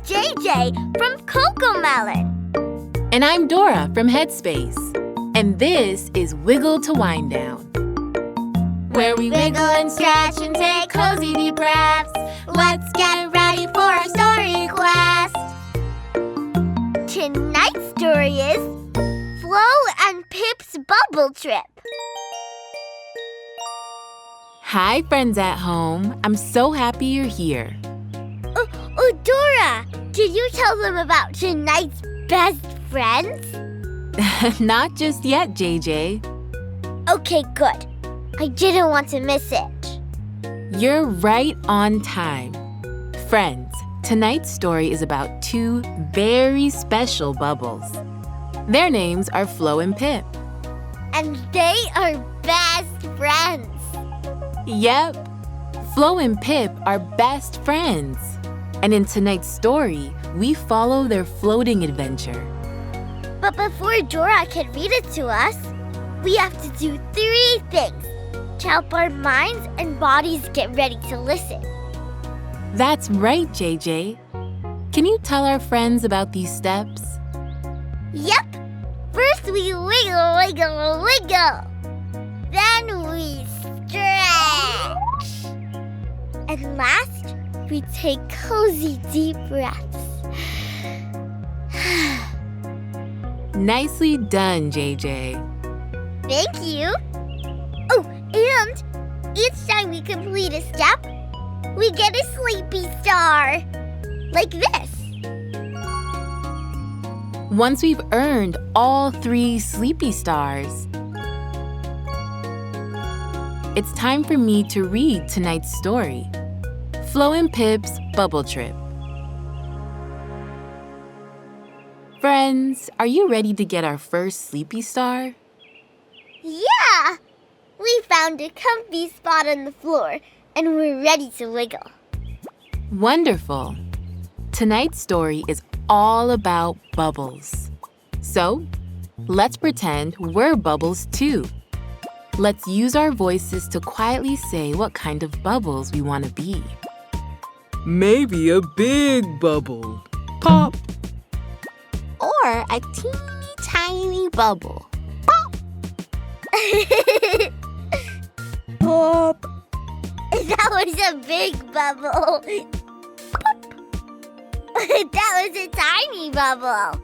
JJ from CoComelon. And I'm Dora from Headspace. And this is Wiggle to Wind Down, where we wiggle and stretch and take cozy deep breaths. Let's get ready for our story quest. Tonight's story is Flo and Pip's Bubble Trip. Hi, friends at home. I'm so happy you're here. Oh, Dora, did you tell them about tonight's best friends? Not just yet, JJ. Okay, good. I didn't want to miss it. You're right on time. Friends, tonight's story is about two very special bubbles. Their names are Flo and Pip. And they are best friends. Yep, Flo and Pip are best friends. And in tonight's story, we follow their floating adventure. But before Dora can read it to us, we have to do 3 things to help our minds and bodies get ready to listen. That's right, JJ. Can you tell our friends about these steps? Yep. First we wiggle, wiggle, wiggle. Then we stretch. And last, we take cozy deep breaths. Nicely done, JJ. Thank you. Oh, and each time we complete a step, we get a sleepy star. Like this. Once we've earned all 3 sleepy stars, it's time for me to read tonight's story, Flo and Pip's Bubble Trip. Friends, are you ready to get our first sleepy star? Yeah! We found a comfy spot on the floor, and we're ready to wiggle. Wonderful! Tonight's story is all about bubbles. So, let's pretend we're bubbles too. Let's use our voices to quietly say what kind of bubbles we want to be. Maybe a big bubble. Pop! Or a teeny tiny bubble. Pop! That was a big bubble. Pop! That was a tiny bubble.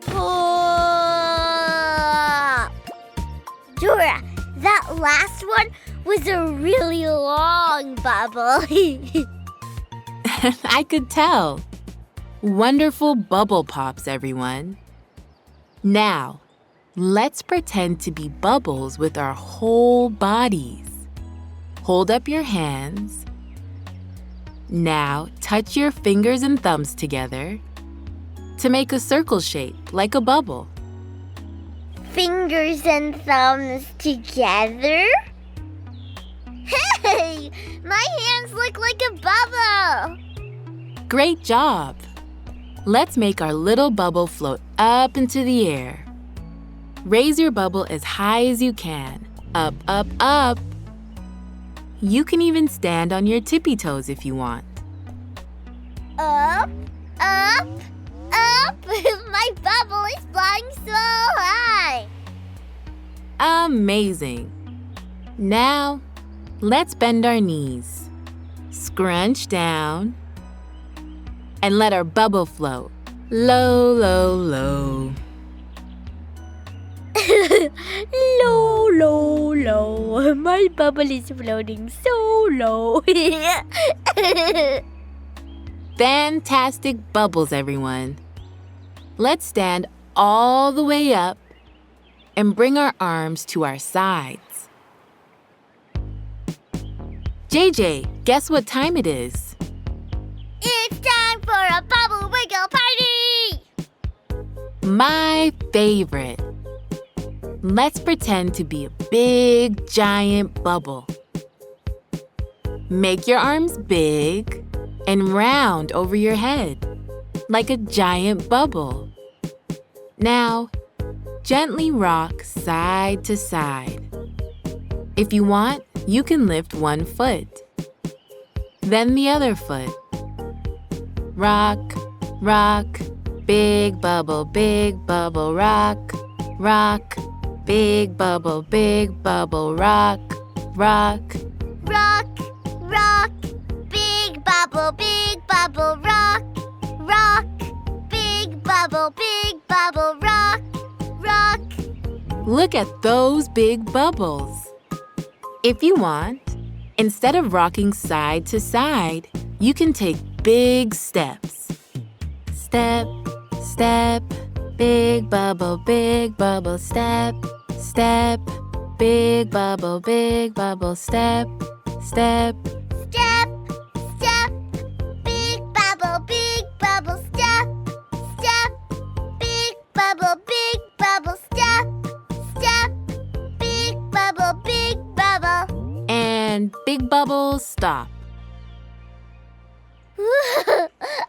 Pop! Dora, that last one was a really long bubble. I could tell. Wonderful bubble pops, everyone. Now, let's pretend to be bubbles with our whole bodies. Hold up your hands. Now, touch your fingers and thumbs together to make a circle shape like a bubble. Fingers and thumbs together? Hey! My hands look like a bubble! Great job! Let's make our little bubble float up into the air. Raise your bubble as high as you can. Up, up, up. You can even stand on your tippy toes if you want. Up, up, up! My bubble is flying so high! Amazing! Now, let's bend our knees. Scrunch down. And let our bubble float. Low, low, low. Low, low, low. My bubble is floating so low. Fantastic bubbles, everyone. Let's stand all the way up and bring our arms to our sides. JJ, guess what time it is? It's time for a bubble wiggle party! My favorite. Let's pretend to be a big, giant bubble. Make your arms big and round over your head, like a giant bubble. Now, gently rock side to side. If you want, you can lift one foot, then the other foot. rock, rock. Big bubble, rock, rock. Big bubble, rock, rock. Rock, rock. Big bubble, rock, rock. Big bubble, rock, rock. Look at those big bubbles. If you want, instead of rocking side to side, you can take big steps. Step, step, big bubble, step, step, big bubble, step, step. Step, step. Big bubble, step, step. Big bubble, step, step. Big bubble, And big bubbles stop.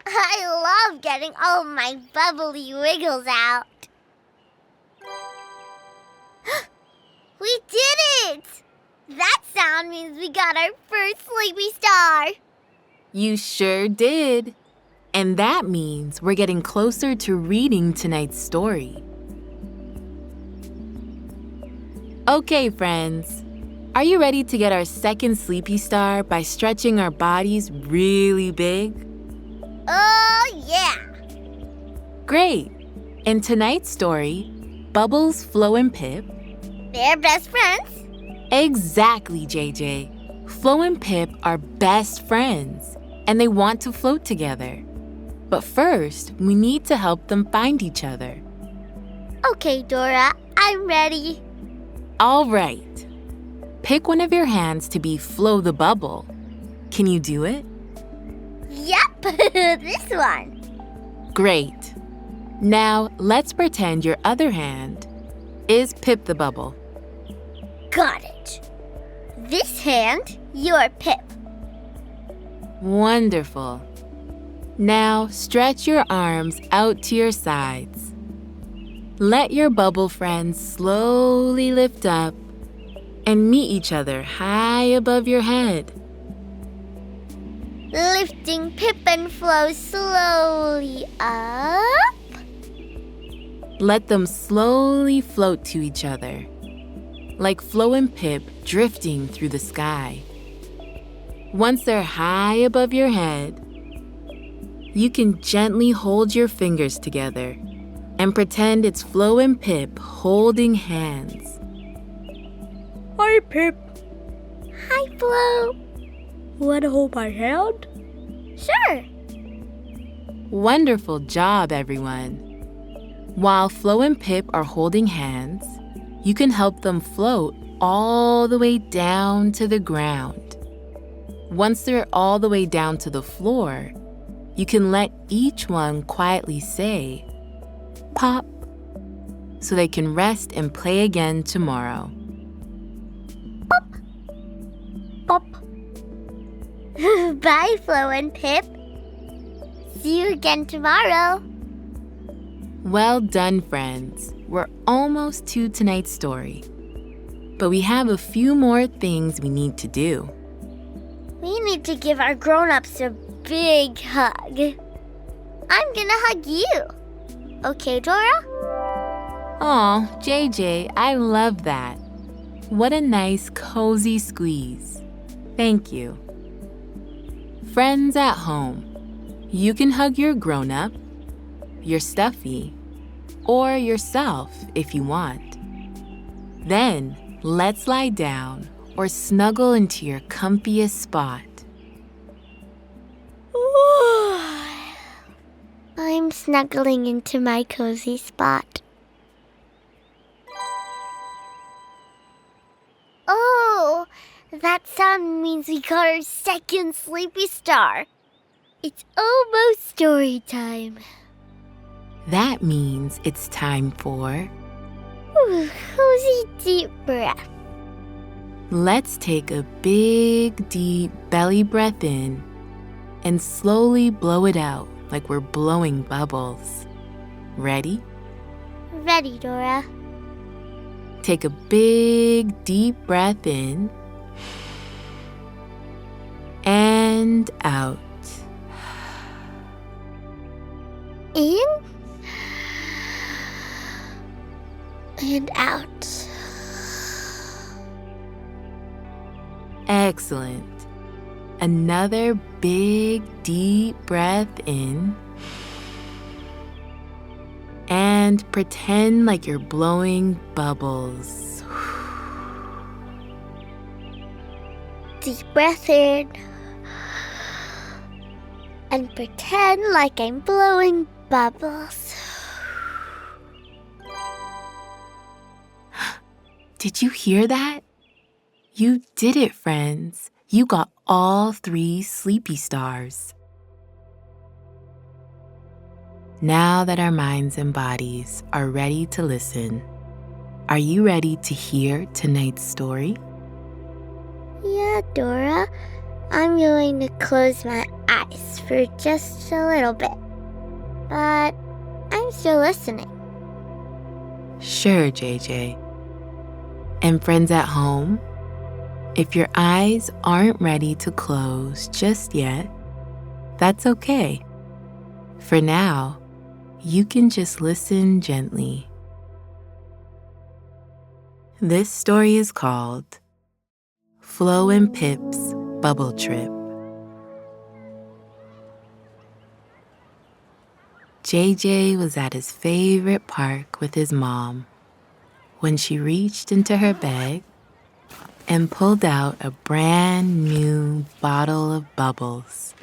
I love getting all my bubbly wiggles out. We did it! That sound means we got our first sleepy star. You sure did. And that means we're getting closer to reading tonight's story. Okay, friends. Are you ready to get our second sleepy star by stretching our bodies really big? Oh, yeah! Great! In tonight's story, Bubbles, Flo, and Pip. They're best friends. Exactly, JJ. Flo and Pip are best friends, and they want to float together. But first, we need to help them find each other. Okay, Dora, I'm ready. All right. Pick one of your hands to be Flo the Bubble. Can you do it? Yep, this one. Great. Now, let's pretend your other hand is Pip the Bubble. Got it. This hand, you're Pip. Wonderful. Now, stretch your arms out to your sides. Let your bubble friends slowly lift up and meet each other high above your head. Lifting Pip and Flo slowly up. Let them slowly float to each other, like Flo and Pip drifting through the sky. Once they're high above your head, you can gently hold your fingers together and pretend it's Flo and Pip holding hands. Hi, Pip. Hi, Flo. Wanna hold my hand? Sure. Wonderful job, everyone. While Flo and Pip are holding hands, you can help them float all the way down to the ground. Once they're all the way down to the floor, you can let each one quietly say, "Pop," so they can rest and play again tomorrow. Pop. Bye, Flo and Pip. See you again tomorrow. Well done, friends. We're almost to tonight's story. But we have a few more things we need to do. We need to give our grown-ups a big hug. I'm gonna hug you. Okay, Dora? Aw, JJ, I love that. What a nice, cozy squeeze. Thank you. Friends at home, you can hug your grown-up, your stuffy, or yourself if you want. Then, let's lie down or snuggle into your comfiest spot. I'm snuggling into my cozy spot. Oh, that sound means we got our second sleepy star. It's almost story time. That means it's time for... Cozy deep breath. Let's take a big, deep belly breath in and slowly blow it out like we're blowing bubbles. Ready? Ready, Dora. Take a big, deep breath in and out. In and out. Excellent. Another big, deep breath in. And pretend like you're blowing bubbles. Deep breath in. And pretend like I'm blowing bubbles. Did you hear that? You did it, friends. You got all 3 sleepy stars. Now that our minds and bodies are ready to listen, are you ready to hear tonight's story? Yeah, Dora. I'm going to close my eyes for just a little bit. But I'm still listening. Sure, JJ. And friends at home, if your eyes aren't ready to close just yet, that's okay. For now, you can just listen gently. This story is called Flo and Pip's Bubble Trip. JJ was at his favorite park with his mom when she reached into her bag and pulled out a brand new bottle of bubbles.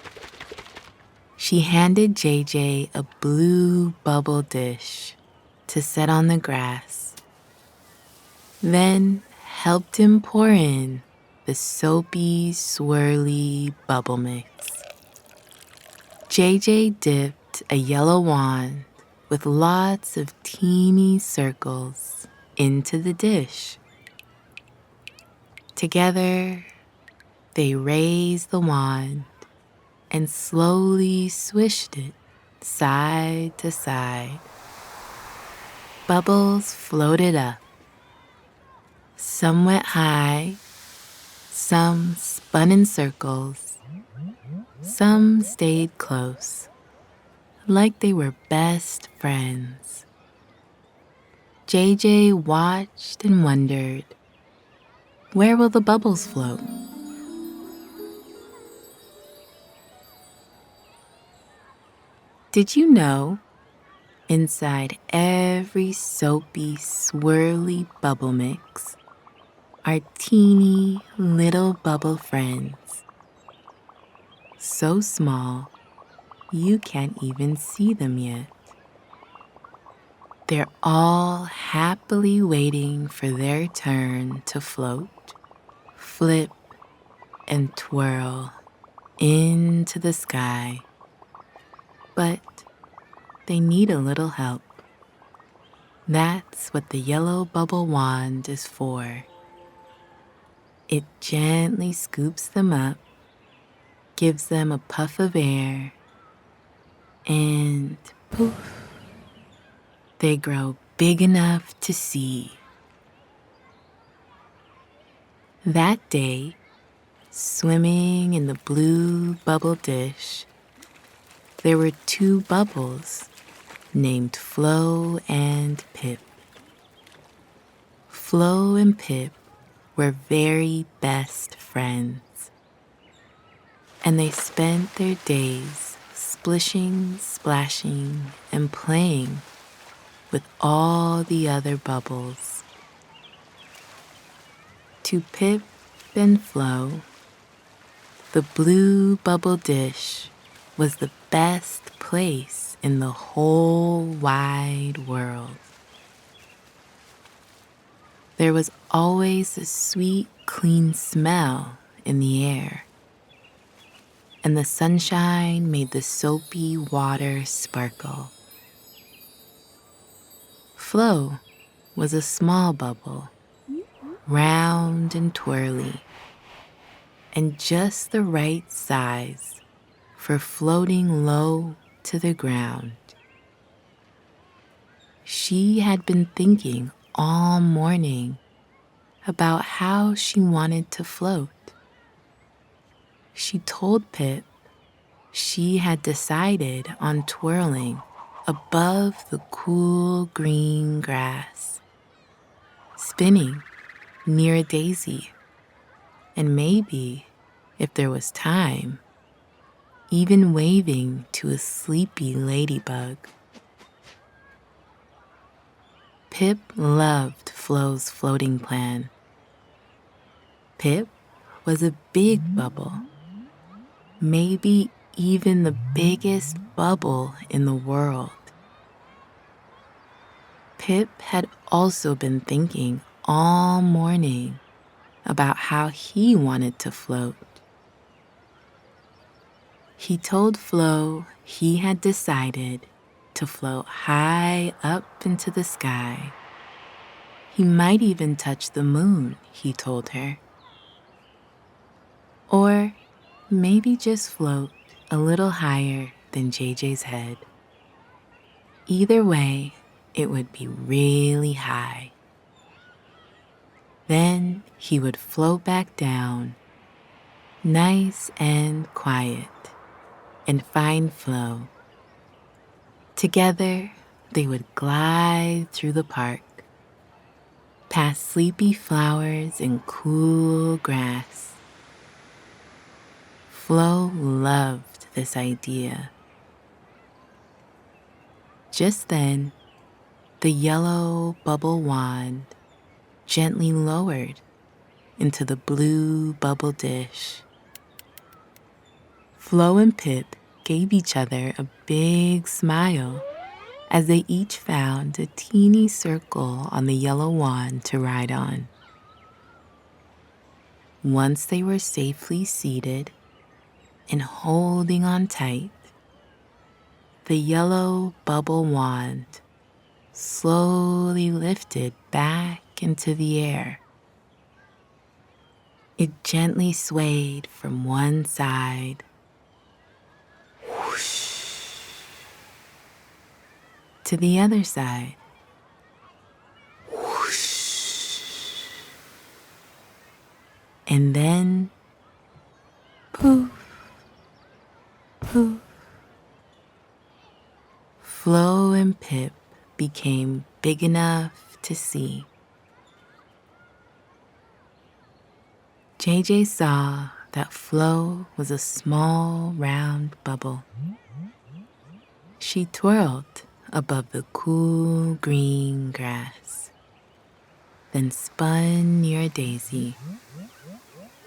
She handed JJ a blue bubble dish to set on the grass, then helped him pour in the soapy, swirly bubble mix. JJ dipped a yellow wand with lots of teeny circles into the dish. Together, they raised the wand and slowly swished it side to side. Bubbles floated up. Some went high, some spun in circles, some stayed close, like they were best friends. JJ watched and wondered, where will the bubbles float? Did you know, inside every soapy, swirly bubble mix are teeny little bubble friends? So small, you can't even see them yet. They're all happily waiting for their turn to float, flip, and twirl into the sky. But they need a little help. That's what the yellow bubble wand is for. It gently scoops them up, gives them a puff of air, and poof, they grow big enough to see. That day, swimming in the blue bubble dish, there were 2 bubbles named Flo and Pip. Flo and Pip were very best friends, and they spent their days splishing, splashing, and playing with all the other bubbles. To Pip and Flo, the blue bubble dish was the best place in the whole wide world. There was always a sweet, clean smell in the air, and the sunshine made the soapy water sparkle. Flo was a small bubble, round and twirly, and just the right size for floating low to the ground. She had been thinking all morning about how she wanted to float. She told Pip she had decided on twirling above the cool green grass, spinning near a daisy, and maybe, if there was time, even waving to a sleepy ladybug. Pip loved Flo's floating plan. Pip was a big bubble, maybe even the biggest bubble in the world. Pip had also been thinking all morning about how he wanted to float. He told Flo he had decided to float high up into the sky. He might even touch the moon, he told her. Or maybe just float a little higher than JJ's head. Either way, it would be really high. Then he would float back down, nice and quiet, and find Flo. Together, they would glide through the park, past sleepy flowers and cool grass. Flo loved this idea. Just then, the yellow bubble wand gently lowered into the blue bubble dish. Flo and Pip gave each other a big smile as they each found a teeny circle on the yellow wand to ride on. Once they were safely seated and holding on tight, the yellow bubble wand slowly lifted back into the air. It gently swayed from one side, whoosh, to the other side, whoosh, and then poof, poof. Flo and Pip became big enough to see. JJ saw that Flo was a small, round bubble. She twirled above the cool green grass, then spun near a daisy,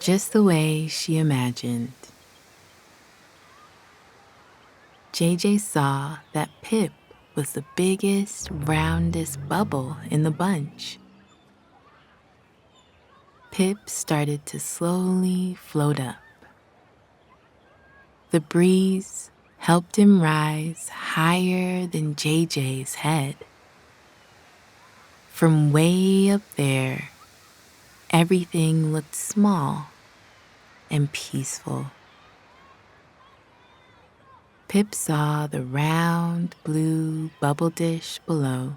just the way she imagined. JJ saw that Pip was the biggest, roundest bubble in the bunch. Pip started to slowly float up. The breeze helped him rise higher than JJ's head. From way up there, everything looked small and peaceful. Pip saw the round blue bubble dish below,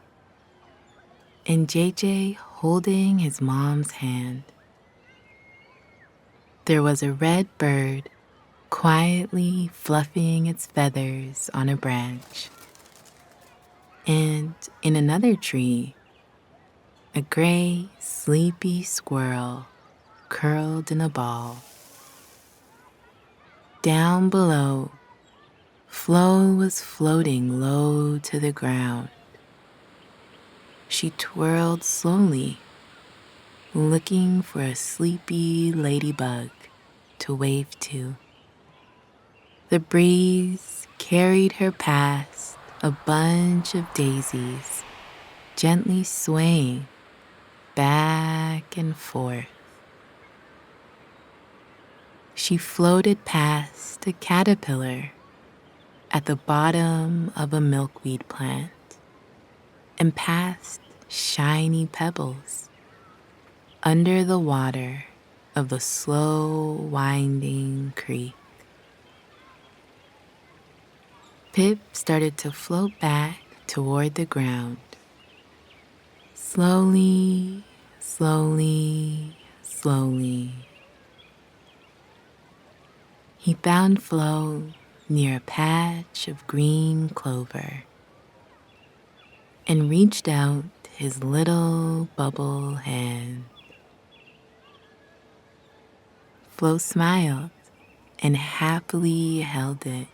and JJ holding his mom's hand. There was a red bird quietly fluffing its feathers on a branch. And in another tree, a gray, sleepy squirrel curled in a ball. Down below, Flo was floating low to the ground. She twirled slowly, looking for a sleepy ladybug to wave to. The breeze carried her past a bunch of daisies, gently swaying back and forth. She floated past a caterpillar at the bottom of a milkweed plant and past shiny pebbles under the water of the slow winding creek. Pip started to float back toward the ground. Slowly, slowly, slowly. He found Flo near a patch of green clover. and reached out his little bubble hand. Flo smiled and happily held it,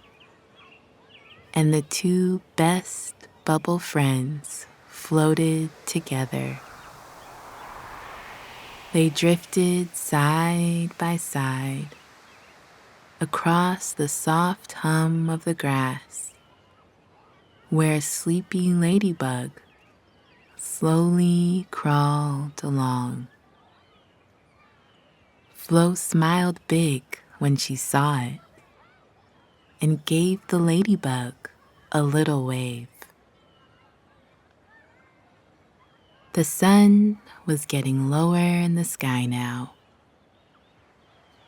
and the two best bubble friends floated together. They drifted side by side across the soft hum of the grass, where a sleepy ladybug slowly crawled along. Flo smiled big when she saw it and gave the ladybug a little wave. The sun was getting lower in the sky now,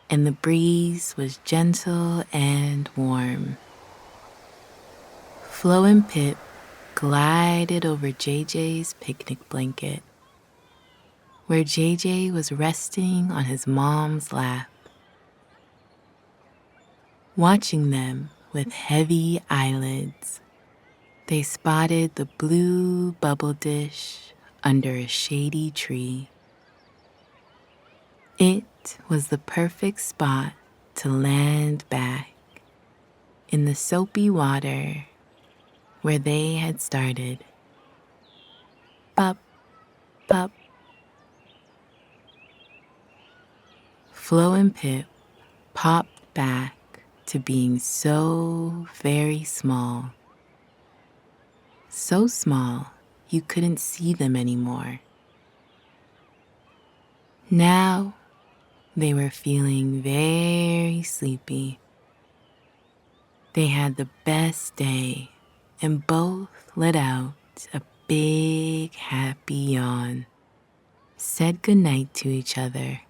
and the breeze was gentle and warm. Flo and Pip glided over JJ's picnic blanket, where JJ was resting on his mom's lap. Watching them with heavy eyelids, they spotted the blue bubble dish under a shady tree. It was the perfect spot to land back in the soapy water where they had started. Pop, pop. Flo and Pip popped back to being so very small. So small you couldn't see them anymore. Now they were feeling very sleepy. They had the best day and both let out a big happy yawn, said goodnight to each other,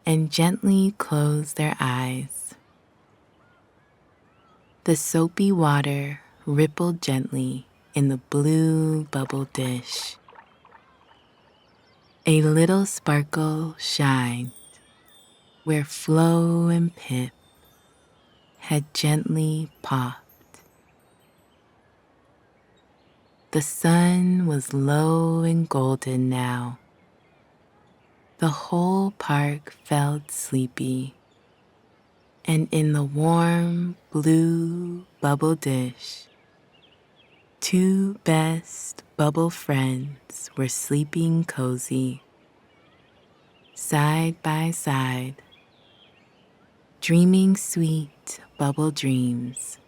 and gently closed their eyes. The soapy water rippled gently in the blue bubble dish. A little sparkle shined where Flo and Pip had gently popped. The sun was low and golden now. The whole park felt sleepy, and in the warm blue bubble dish, two best bubble friends were sleeping cozy, side by side, dreaming sweet bubble dreams